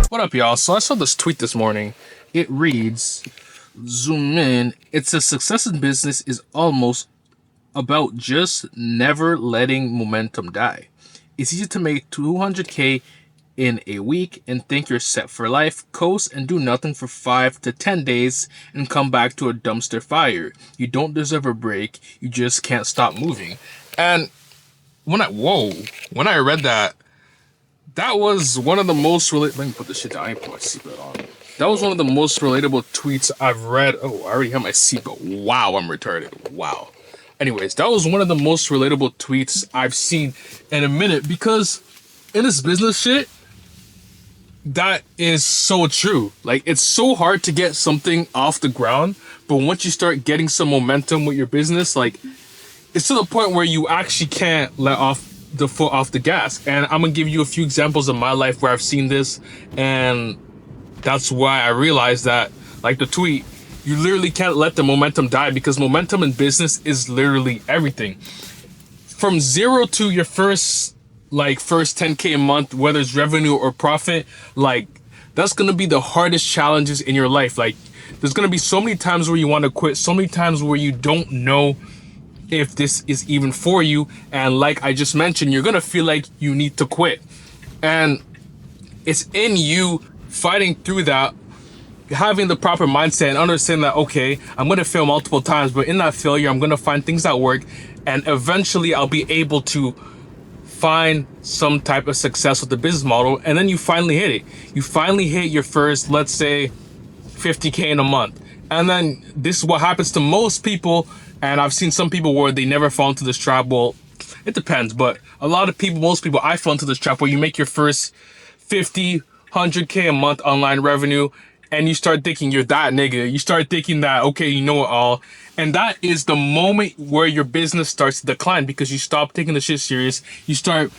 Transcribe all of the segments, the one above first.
What up, y'all? So I saw this tweet this morning. It reads, zoom in, it says success in business is almost about just never letting momentum die. It's easy to make 200K in a week and think you're set for life, coast and do nothing for 5 to 10 days and come back to a dumpster fire. You don't deserve a break, you just can't stop moving. And when I read that, that was one of the most let me put this shit down. I put my seatbelt on. That was one of the most relatable tweets I've read. Oh, I already have my seatbelt. Wow, I'm retarded. Wow. Anyways, that was one of the most relatable tweets I've seen in a minute, because in this business shit, that is so true. Like, it's so hard to get something off the ground, but once you start getting some momentum with your business, like, it's to the point where you actually can't let off the foot off the gas. And I'm gonna give you a few examples of my life where I've seen this, and that's why I realized that, like the tweet, you literally can't let the momentum die, because momentum in business is literally everything. From zero to your first 10K a month, whether it's revenue or profit, like, that's gonna be the hardest challenges in your life. Like, there's gonna be so many times where you want to quit, so many times where you don't know if this is even for you, and like I just mentioned, you're gonna feel like you need to quit. And it's in you fighting through that, having the proper mindset and understanding that, okay, I'm gonna fail multiple times, but in that failure, I'm gonna find things that work, and eventually I'll be able to find some type of success with the business model. And then you finally hit it. You finally hit your first, let's say, 50K in a month. And then this is what happens to most people. And I've seen some people where they never fall into this trap. Well, it depends, but a lot of people, most people, I fall into this trap where you make your first 50, 100K a month online revenue, and you start thinking you're that nigga. You start thinking that, okay, you know it all. And that is the moment where your business starts to decline, because you stop taking the shit serious. You stop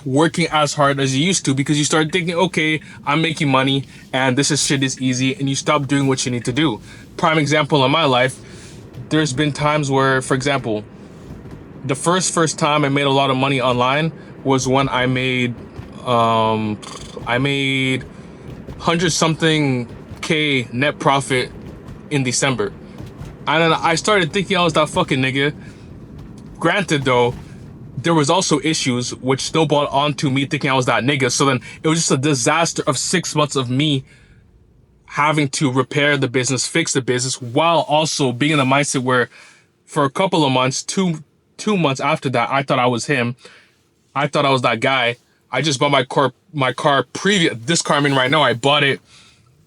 working as hard as you used to, because you start thinking, okay, I'm making money and shit is easy, and you stop doing what you need to do. Prime example in my life, there's been times where, for example, the first time I made a lot of money online was when I made 100 something K net profit in December. And then I started thinking I was that fucking nigga. Granted though, there was also issues which snowballed onto me thinking I was that nigga. So then it was just a disaster of 6 months of me having to repair the business, fix the business, while also being in the mindset where for a couple of months, two months after that, I thought I was him. I thought I was that guy. I just bought my car this car I'm in right now, I bought it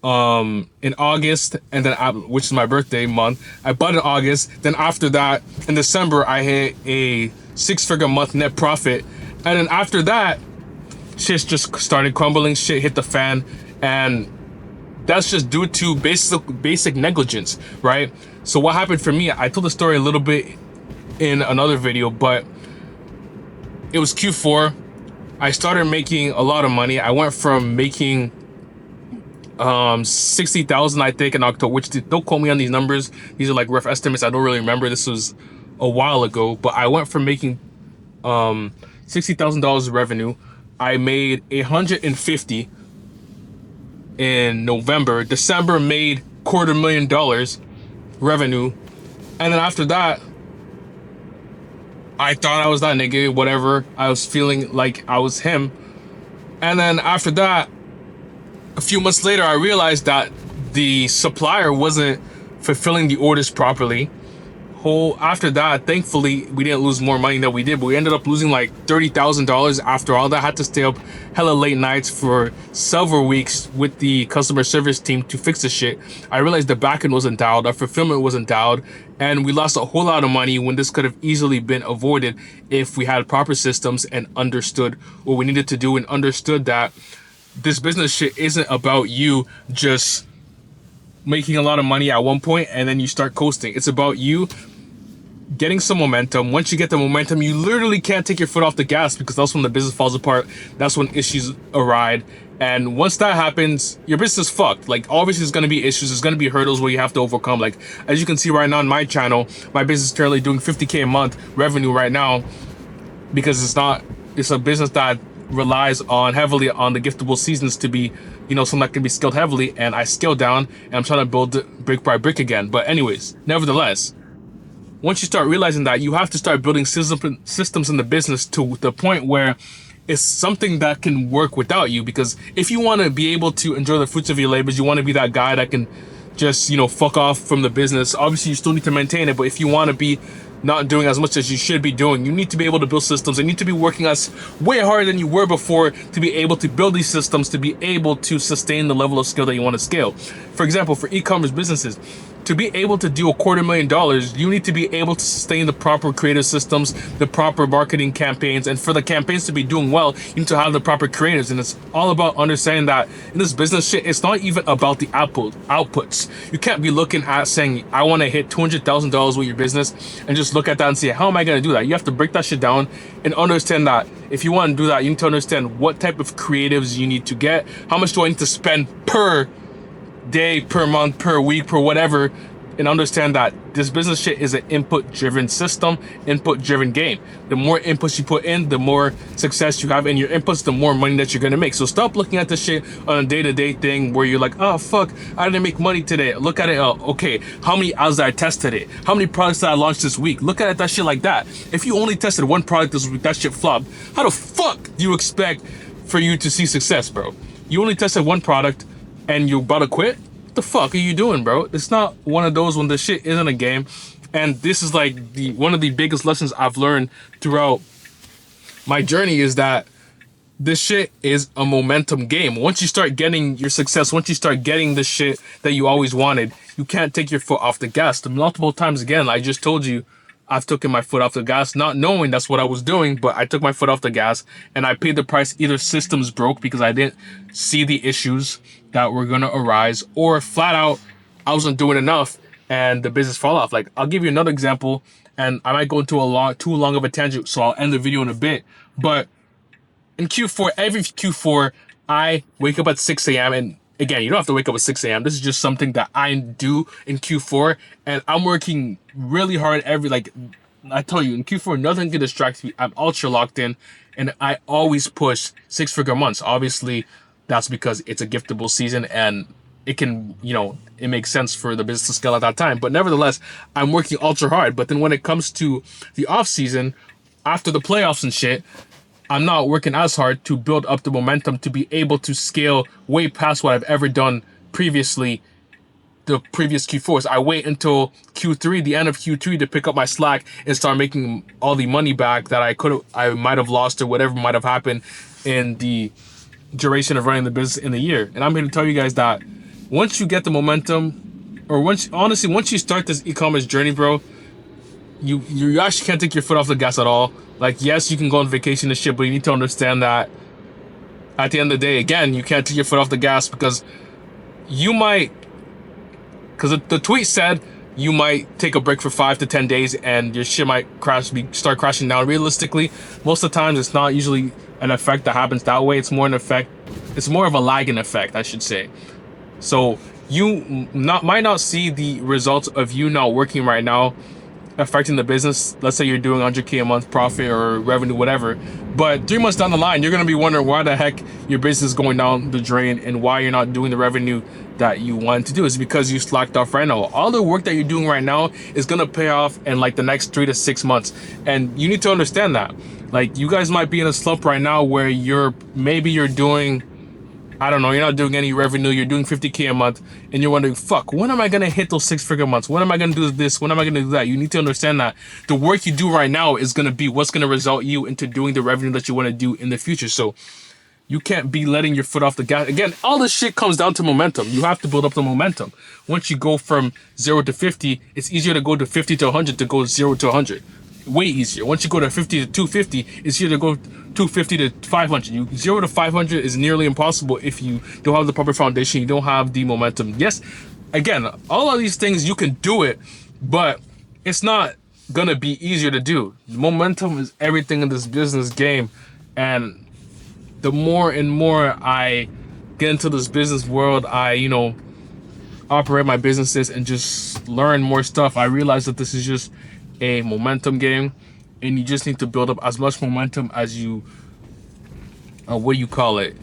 in August, and then which is my birthday month. I bought it in August. Then after that, in December, I hit a 6-figure month net profit. And then after that, shit just started crumbling, shit hit the fan, and that's just due to basic negligence, right? So what happened for me, I told the story a little bit in another video, but it was Q4. I started making a lot of money. I went from making 60,000, I think, in October, which don't quote me on these numbers. These are like rough estimates. I don't really remember. This was a while ago, but I went from making $60,000 of revenue. I made 150 in November. December made $250,000 revenue. And then after that, I thought I was that nigga, whatever. I was feeling like I was him. And then after that, a few months later, I realized that the supplier wasn't fulfilling the orders properly. After that, thankfully, we didn't lose more money than we did, but we ended up losing like $30,000 after all that. I had to stay up hella late nights for several weeks with the customer service team to fix the shit. I realized the backend wasn't dialed, our fulfillment wasn't dialed, and we lost a whole lot of money when this could have easily been avoided if we had proper systems and understood what we needed to do, and understood that this business shit isn't about you just making a lot of money at one point and then you start coasting. It's about you getting some momentum. Once you get the momentum, you literally can't take your foot off the gas, because that's when the business falls apart. That's when issues arise. And once that happens, your business is fucked. Like, obviously there's going to be issues, there's going to be hurdles where you have to overcome. Like, as you can see right now on my channel, my business is currently doing 50K a month revenue right now, because it's a business that relies on heavily on the giftable seasons to be, something that can be scaled heavily, and I scaled down and I'm trying to build it brick by brick again. But anyways, nevertheless, once you start realizing that, you have to start building systems in the business to the point where it's something that can work without you. Because if you want to be able to enjoy the fruits of your labors, you want to be that guy that can just, fuck off from the business. Obviously, you still need to maintain it, but if you want to be not doing as much as you should be doing, you need to be able to build systems. You need to be working as way harder than you were before to be able to build these systems, to be able to sustain the level of skill that you want to scale. For example, for e-commerce businesses, to be able to do $250,000, you need to be able to sustain the proper creative systems, the proper marketing campaigns, and for the campaigns to be doing well, you need to have the proper creators. And it's all about understanding that in this business shit, it's not even about the outputs. You can't be looking at saying, I want to hit $200,000 with your business, and just look at that and say, how am I going to do that? You have to break that shit down and understand that if you want to do that, you need to understand what type of creatives you need to get. How much do I need to spend per day, per month, per week, per whatever, and understand that this business shit is an input-driven system, input-driven game. The more inputs you put in, the more success you have in your inputs, the more money that you're gonna make. So stop looking at this shit on a day-to-day thing where you're like, oh fuck, I didn't make money today. Look at it, okay, how many ads did I test today? How many products did I launch this week? Look at it, that shit like that. If you only tested one product this week, that shit flopped, how the fuck do you expect for you to see success, bro? You only tested one product and you're about to quit? What the fuck are you doing, bro? It's not one of those when the shit isn't a game. And this is like one of the biggest lessons I've learned throughout my journey, is that this shit is a momentum game. Once you start getting your success, once you start getting the shit that you always wanted, you can't take your foot off the gas. Multiple times again, I just told you, I've taken my foot off the gas, not knowing that's what I was doing, but I took my foot off the gas and I paid the price. Either systems broke because I didn't see the issues that were going to arise, or flat out, I wasn't doing enough and the business fall off. Like, I'll give you another example, and I might go into too long of a tangent, so I'll end the video in a bit. But in Q4, every Q4, I wake up at 6 a.m. and again, you don't have to wake up at 6 a.m. This is just something that I do in Q4, and I'm working really hard I tell you, in Q4, nothing can distract me. I'm ultra locked in, and I always push 6-figure months. Obviously, that's because it's a giftable season, and it can, it makes sense for the business to scale at that time. But nevertheless, I'm working ultra hard. But then when it comes to the off season, after the playoffs and shit, I'm not working as hard to build up the momentum to be able to scale way past what I've ever done previously, the previous Q4s. I wait until Q3, the end of Q3, to pick up my slack and start making all the money back that I might have lost or whatever might have happened in the duration of running the business in the year. And I'm here to tell you guys that once you get the momentum, or once you start this e-commerce journey, bro, you actually can't take your foot off the gas at all. Like, yes, you can go on vacation and shit, but you need to understand that at the end of the day, again, you can't take your foot off the gas, because the tweet said you might take a break for 5 to 10 days and your shit might start crashing down. Realistically, most of the times it's not usually an effect that happens that way. It's more of a lagging effect, I should say. So you might not see the results of you not working right now affecting the business. Let's say you're doing 100K a month profit or revenue, whatever, but 3 months down the line, you're going to be wondering why the heck your business is going down the drain and why you're not doing the revenue that you want to do. Is because you slacked off right now. All the work that you're doing right now is going to pay off in like the next 3 to 6 months. And you need to understand that. Like, you guys might be in a slump right now where you're doing, I don't know, you're not doing any revenue, you're doing 50K a month, and you're wondering, fuck, when am I going to hit those 6-figure months? When am I going to do this? When am I going to do that? You need to understand that the work you do right now is going to be what's going to result you into doing the revenue that you want to do in the future. So you can't be letting your foot off the gas. Again, all this shit comes down to momentum. You have to build up the momentum. Once you go from 0 to 50, it's easier to go to 50 to 100 to go 0 to 100. Way easier. Once you go to 50 to 250, it's easier to go 250 to 500. 0 to 500 is nearly impossible if you don't have the proper foundation, you don't have the momentum. Yes, again, all of these things, you can do it, but it's not gonna be easier to do. Momentum is everything in this business game, and the more and more I get into this business world, I, operate my businesses and just learn more stuff, I realize that this is just a momentum game, and you just need to build up as much momentum as you what do you call it?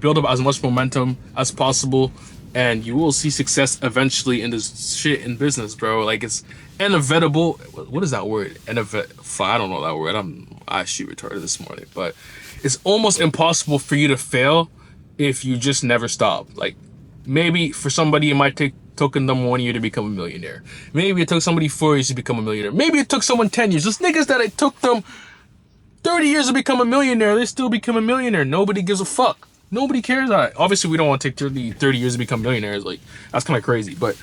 Build up as much momentum as possible, and you will see success eventually in this shit in business, bro. Like, it's inevitable. What is that word? I don't know that word. I'm actually retarded this morning, but it's almost impossible for you to fail if you just never stop. Like, maybe for somebody it might took them 1 year to become a millionaire. Maybe it took somebody 4 years to become a millionaire. Maybe it took someone 10 years. Those niggas that it took them 30 years to become a millionaire, they still become a millionaire. Nobody gives a fuck. Nobody cares. Obviously, we don't want to take 30 years to become millionaires. Like, that's kind of crazy. But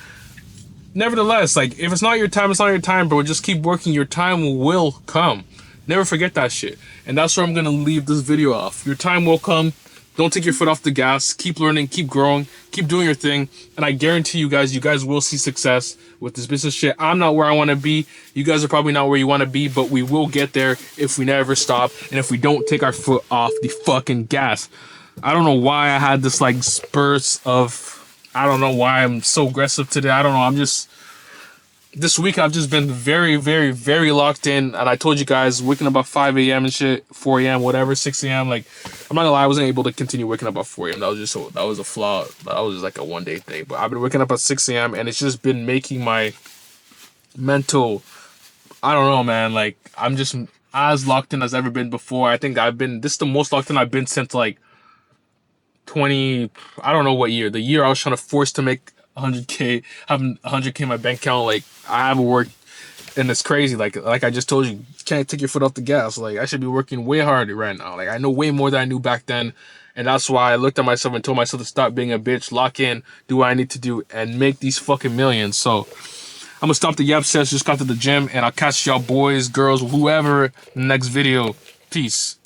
nevertheless, like, if it's not your time, it's not your time, bro. Just keep working. Your time will come. Never forget that shit. And that's where I'm going to leave this video off. Your time will come. Don't take your foot off the gas. Keep learning, keep growing, keep doing your thing. And I guarantee you guys will see success with this business shit. I'm not where I want to be. You guys are probably not where you want to be, but we will get there if we never stop and if we don't take our foot off the fucking gas. I don't know why I had this like spurts of, I don't know why I'm so aggressive today. I don't know. This week I've just been very, very, very locked in. And I told you guys, waking up at 5 a.m. and shit, 4 a.m., whatever, 6 a.m. Like, I'm not gonna lie, I wasn't able to continue waking up at 4 a.m. That was a flaw. That was just like a one day thing. But I've been waking up at 6 a.m. and it's just been making my mental, I don't know, man. Like, I'm just as locked in as ever been before. I think this is the most locked in I've been since like 20, I don't know what year. The year I was trying to force to make 100K, having 100K in my bank account. Like, I haven't worked, and it's crazy. Like I just told you, can't take your foot off the gas. Like, I should be working way harder right now. Like, I know way more than I knew back then, and that's why I looked at myself and told myself to stop being a bitch, lock in, do what I need to do, and make these fucking millions. So I'm gonna stop the yap sets. Just got to the gym, and I'll catch y'all boys, girls, whoever, in the next video. Peace.